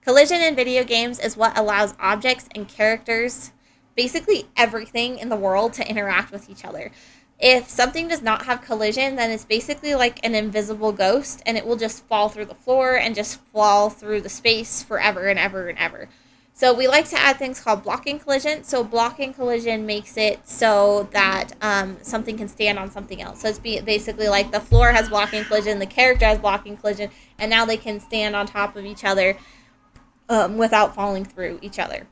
Collision in video games is what allows objects and characters, basically everything in the world, to interact with each other. If something does not have collision, then it's basically like an invisible ghost, and it will just fall through the floor and just fall through the space forever and ever and ever. So we like to add things called blocking collision. So blocking collision makes it so that something can stand on something else. So it's basically like the floor has blocking collision, the character has blocking collision, and now they can stand on top of each other without falling through each other.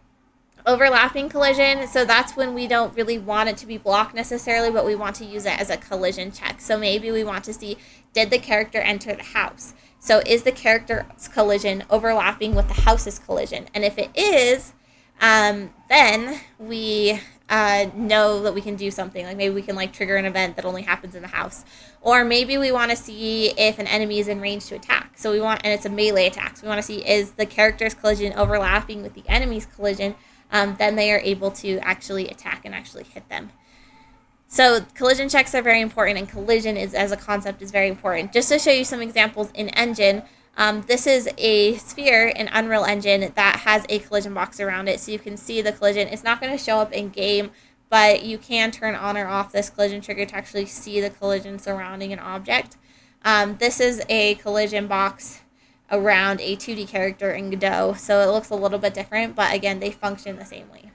Overlapping collision, so that's when we don't really want it to be blocked necessarily, but we want to use it as a collision check. So maybe we want to see, did the character enter the house? So is the character's collision overlapping with the house's collision? And if it is, then we know that we can do something. Like maybe we can like trigger an event that only happens in the house. Or maybe we want to see if an enemy is in range to attack. So we want, and it's a melee attack. So we want to see, is the character's collision overlapping with the enemy's collision? Then they are able to actually attack and actually hit them. So collision checks are very important, and collision is, as a concept, is very important. Just to show you some examples in Engine, this is a sphere in Unreal Engine that has a collision box around it, so you can see the collision. It's not going to show up in game, but you can turn on or off this collision trigger to actually see the collision surrounding an object. This is a collision box around a 2D character in Godot, so it looks a little bit different, but again, they function the same way.